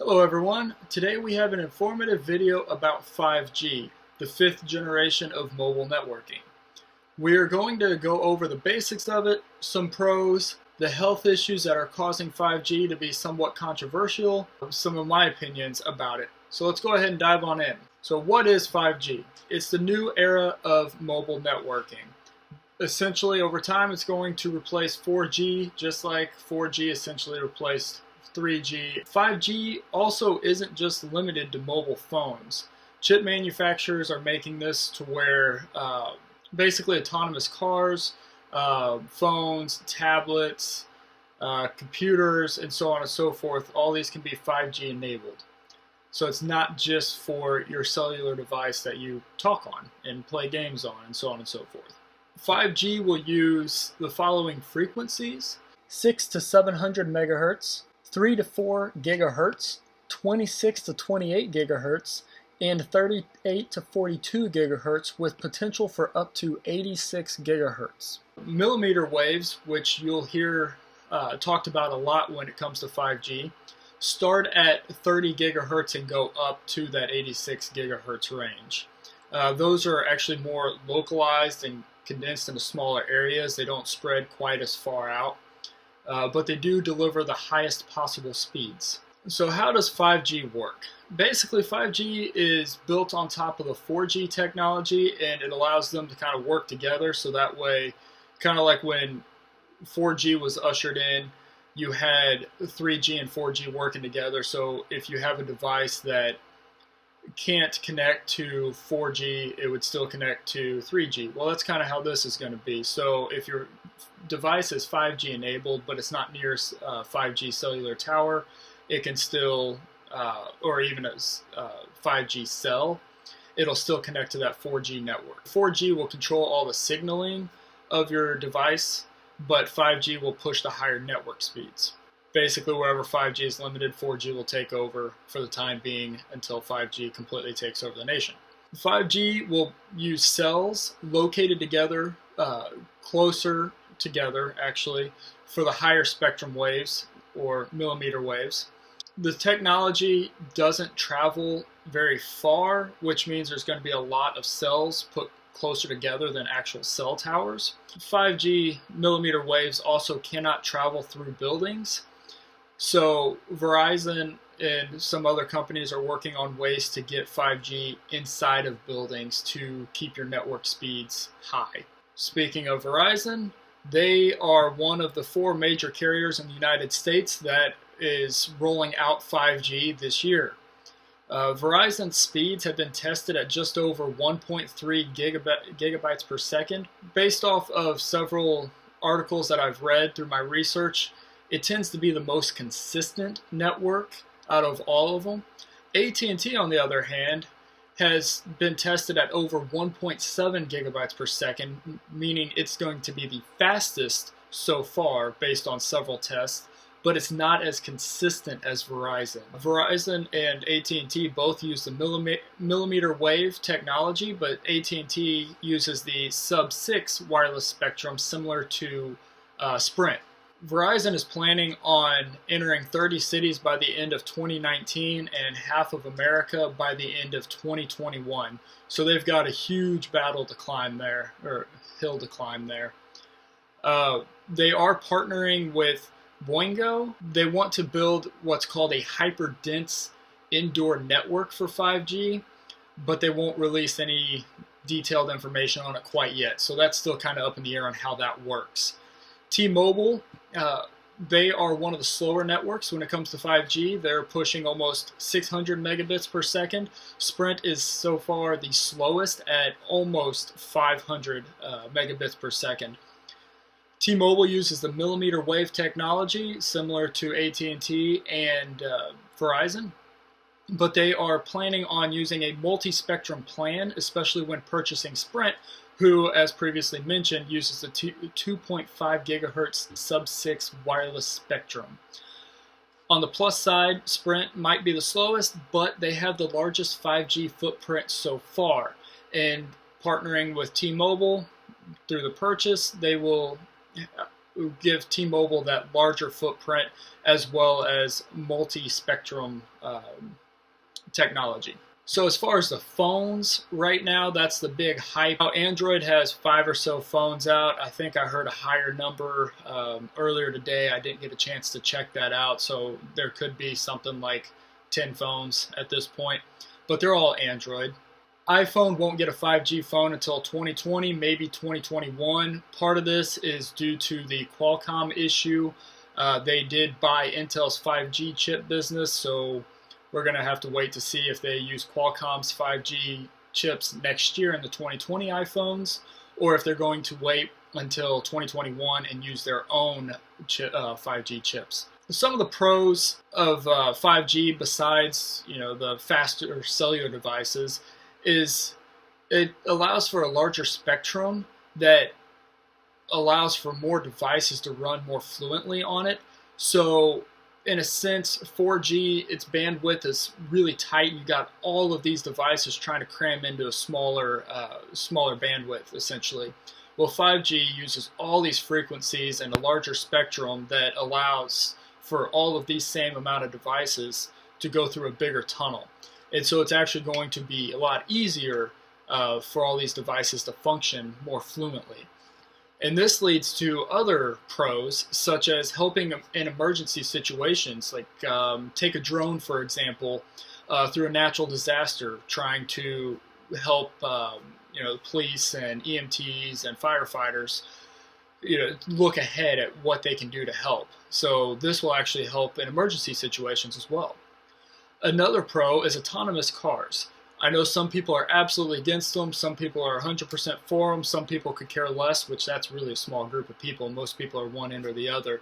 Hello everyone. Today we have an informative video about 5G, the fifth generation of mobile networking. We are going to go over the basics of it, some pros, the health issues that are causing 5G to be somewhat controversial, some of my opinions about it. So let's go ahead and dive on in. So what is 5G? It's the new era of mobile networking. Essentially over time it's going to replace 4G, just like 4G essentially replaced 3G. 5G also isn't just limited to mobile phones. Chip manufacturers are making this to where basically autonomous cars, phones, tablets, computers, and so on and so forth, all these can be 5G enabled. So it's not just for your cellular device that you talk on and play games on and so on and so forth. 5G will use the following frequencies: 6 to 700 megahertz, 3 to 4 gigahertz, 26 to 28 gigahertz, and 38 to 42 gigahertz with potential for up to 86 gigahertz. Millimeter waves, which you'll hear talked about a lot when it comes to 5G, start at 30 gigahertz and go up to that 86 gigahertz range. Those are actually more localized and condensed into smaller areas. They don't spread quite as far out. But they do deliver the highest possible speeds. So how does 5G work? Basically 5G is built on top of the 4G technology, and it allows them to kind of work together, so that way, kind of like when 4G was ushered in, you had 3G and 4G working together. So if you have a device that can't connect to 4G, it would still connect to 3G. Well, that's kind of how this is going to be. So if your device is 5G enabled, but it's not near a 5G cellular tower, it can still, or even a 5G cell, it'll still connect to that 4G network. 4G will control all the signaling of your device, but 5G will push the higher network speeds. Basically, wherever 5G is limited, 4G will take over for the time being until 5G completely takes over the nation. 5G will use cells located together, closer together actually, for the higher spectrum waves or millimeter waves. The technology doesn't travel very far, which means there's going to be a lot of cells put closer together than actual cell towers. 5G millimeter waves also cannot travel through buildings. So Verizon and some other companies are working on ways to get 5G inside of buildings to keep your network speeds high. Speaking of Verizon, they are one of the 4 major carriers in the United States that is rolling out 5G this year. Verizon's speeds have been tested at just over 1.3 gigabytes per second. Based off of several articles that I've read through my research, it tends to be the most consistent network out of all of them. at&t, on the other hand, has been tested at over 1.7 gigabytes per second, meaning it's going to be the fastest so far based on several tests, but it's not as consistent as Verizon. Verizon and at&t both use the millimeter wave technology, but at&t uses the sub-6 wireless spectrum similar to Sprint. Verizon is planning on entering 30 cities by the end of 2019 and half of America by the end of 2021. So they've got a huge battle to climb there, or hill to climb there. They are partnering with Boingo. They want to build what's called a hyper-dense indoor network for 5G, but they won't release any detailed information on it quite yet. So that's still kind of up in the air on how that works. T-Mobile, they are one of the slower networks when it comes to 5G. They're pushing almost 600 megabits per second. Sprint is so far the slowest at almost 500 megabits per second. T-Mobile uses the millimeter wave technology similar to at&t and Verizon, but they are planning on using a multi-spectrum plan, especially when purchasing Sprint, who, as previously mentioned, uses the 2.5 gigahertz sub-6 wireless spectrum. On the plus side, Sprint might be the slowest, but they have the largest 5G footprint so far. And partnering with T-Mobile through the purchase, they will give T-Mobile that larger footprint as well as multi-spectrum technology. So as far as the phones right now, that's the big hype. Now, Android has 5 or so phones out. I think I heard a higher number earlier today. I didn't get a chance to check that out, so there could be something like 10 phones at this point, but they're all Android. iPhone won't get a 5G phone until 2020, maybe 2021. Part of this is due to the Qualcomm issue. They did buy Intel's 5G chip business, so we're going to have to wait to see if they use Qualcomm's 5G chips next year in the 2020 iPhones, or if they're going to wait until 2021 and use their own 5G chips. Some of the pros of 5G, besides the faster cellular devices, is it allows for a larger spectrum that allows for more devices to run more fluently on it. So in a sense, 4G, its bandwidth is really tight. You got all of these devices trying to cram into a smaller bandwidth, essentially. Well, 5G uses all these frequencies and a larger spectrum that allows for all of these same amount of devices to go through a bigger tunnel. And so it's actually going to be a lot easier for all these devices to function more fluently. And this leads to other pros, such as helping in emergency situations, like take a drone, for example, through a natural disaster, trying to help police and EMTs and firefighters look ahead at what they can do to help. So this will actually help in emergency situations as well. Another pro is autonomous cars. I know some people are absolutely against them, some people are 100% for them, some people could care less, which that's really a small group of people. Most people are one end or the other.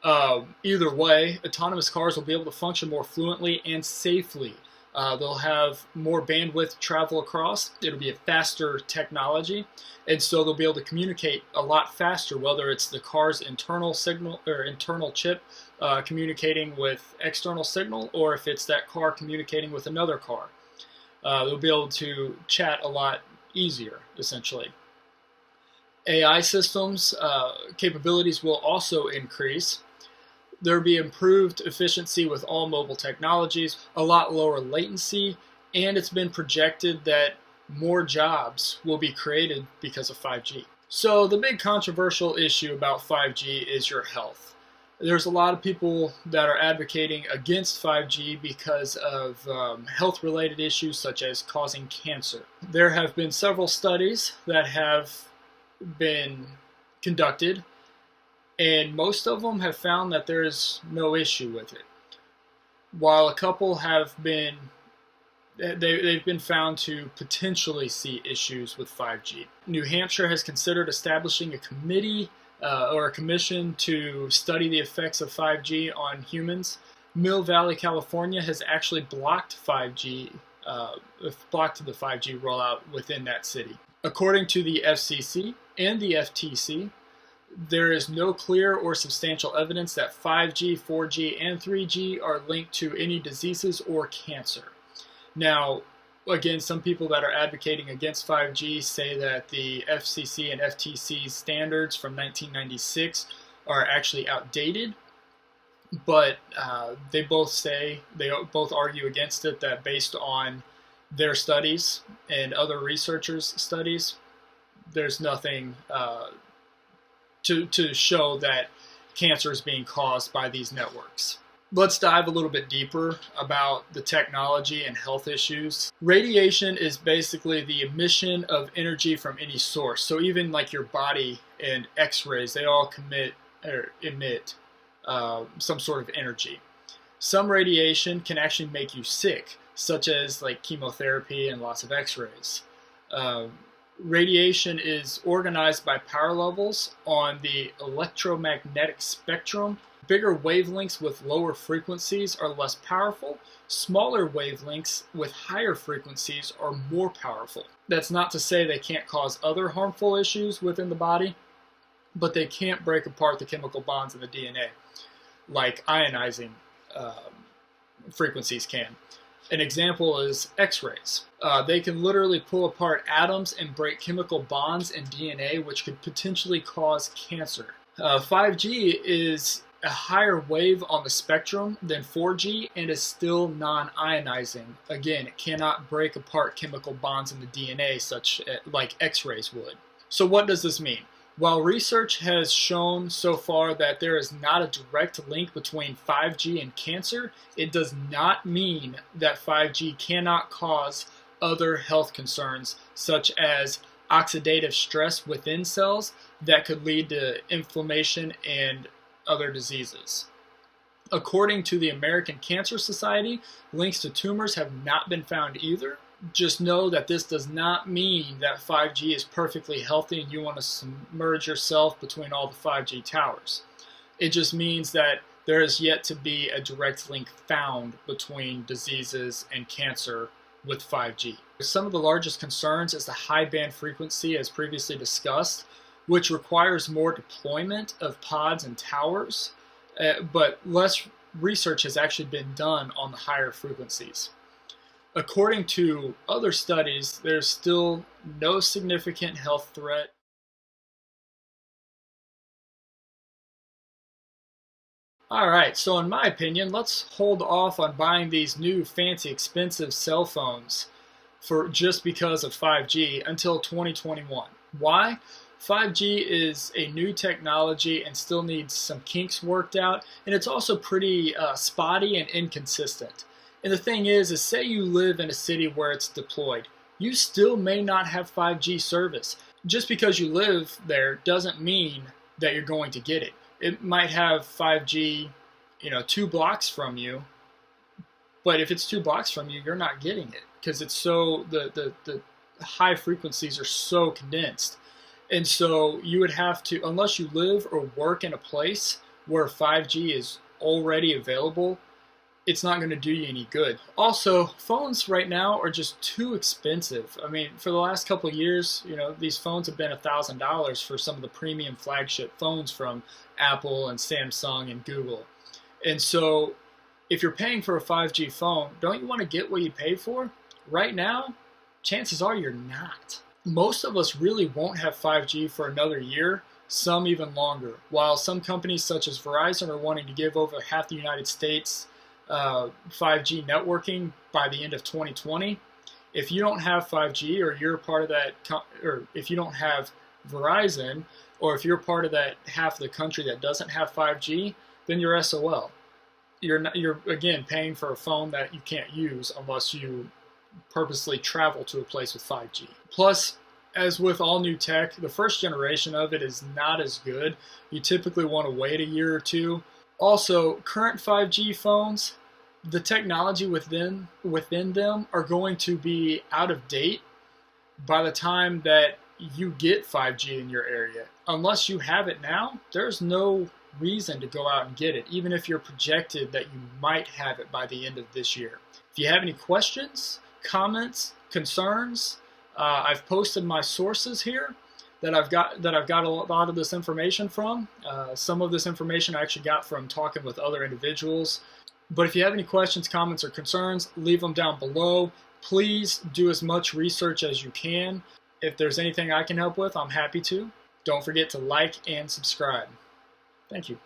Either way, autonomous cars will be able to function more fluently and safely. They'll have more bandwidth to travel across. It'll be a faster technology, and so they'll be able to communicate a lot faster, whether it's the car's internal signal or internal chip communicating with external signal, or if it's that car communicating with another car. They'll be able to chat a lot easier, essentially. AI systems capabilities will also increase. There'll be improved efficiency with all mobile technologies, a lot lower latency, and it's been projected that more jobs will be created because of 5G. So the big controversial issue about 5G is your health. There's a lot of people that are advocating against 5G because of health-related issues such as causing cancer. There have been several studies that have been conducted, and most of them have found that there is no issue with it. While a couple have been, they've been found to potentially see issues with 5G. New Hampshire has considered establishing a committee or a commission to study the effects of 5G on humans. Mill Valley, California has actually blocked the 5G rollout within that city. According to the FCC and the FTC, there is no clear or substantial evidence that 5G, 4G, and 3G are linked to any diseases or cancer. Now, again, some people that are advocating against 5G say that the FCC and FTC standards from 1996 are actually outdated, but they both argue against it, that based on their studies and other researchers' studies, there's nothing to show that cancer is being caused by these networks. Let's dive a little bit deeper about the technology and health issues. Radiation is basically the emission of energy from any source. So even like your body and X-rays, they all emit some sort of energy. Some radiation can actually make you sick, such as like chemotherapy and lots of X-rays. Radiation is organized by power levels on the electromagnetic spectrum. Bigger wavelengths with lower frequencies are less powerful. Smaller wavelengths with higher frequencies are more powerful. That's not to say they can't cause other harmful issues within the body, but they can't break apart the chemical bonds in the DNA like ionizing frequencies can. An example is X-rays. They can literally pull apart atoms and break chemical bonds in DNA, which could potentially cause cancer. 5G is a higher wave on the spectrum than 4G and is still non-ionizing. Again, it cannot break apart chemical bonds in the DNA like X-rays would. So what does this mean? While research has shown so far that there is not a direct link between 5G and cancer, it does not mean that 5G cannot cause other health concerns such as oxidative stress within cells that could lead to inflammation and other diseases. According to the American Cancer Society, links to tumors have not been found either. Just know that this does not mean that 5G is perfectly healthy and you want to submerge yourself between all the 5G towers. It just means that there is yet to be a direct link found between diseases and cancer with 5G. Some of the largest concerns is the high band frequency, as previously discussed, which requires more deployment of pods and towers, but less research has actually been done on the higher frequencies. According to other studies, there's still no significant health threat. Alright, so in my opinion, let's hold off on buying these new fancy expensive cell phones just because of 5G until 2021. Why? 5G is a new technology and still needs some kinks worked out, and it's also pretty spotty and inconsistent. And the thing is say you live in a city where it's deployed, you still may not have 5G service. Just because you live there doesn't mean that you're going to get it. It might have 5G, 2 blocks from you, but if it's 2 blocks from you, you're not getting it because it's so the high frequencies are so condensed. And so you would have to, unless you live or work in a place where 5G is already available, it's not going to do you any good. Also, phones right now are just too expensive. I mean, for the last couple of years, these phones have been $1,000 for some of the premium flagship phones from Apple and Samsung and Google. And so if you're paying for a 5G phone, don't you want to get what you pay for? Right now, chances are you're not. Most of us really won't have 5G for another year, some even longer. While some companies such as Verizon are wanting to give over half the United States 5G networking by the end of 2020. If you don't have 5G or you're part of that, or if you don't have Verizon, or if you're part of that half of the country that doesn't have 5G, then you're SOL. You're again paying for a phone that you can't use unless you purposely travel to a place with 5G. Plus, as with all new tech, the first generation of it is not as good. You typically want to wait a year or two. Also, current 5G phones, the technology within them are going to be out of date by the time that you get 5G in your area. Unless you have it now, there's no reason to go out and get it, even if you're projected that you might have it by the end of this year. If you have any questions, comments, concerns, I've posted my sources here that I've got a lot of this information from. Some of this information I actually got from talking with other individuals. But if you have any questions, comments, or concerns, leave them down below. Please do as much research as you can. If there's anything I can help with, I'm happy to. Don't forget to like and subscribe. Thank you.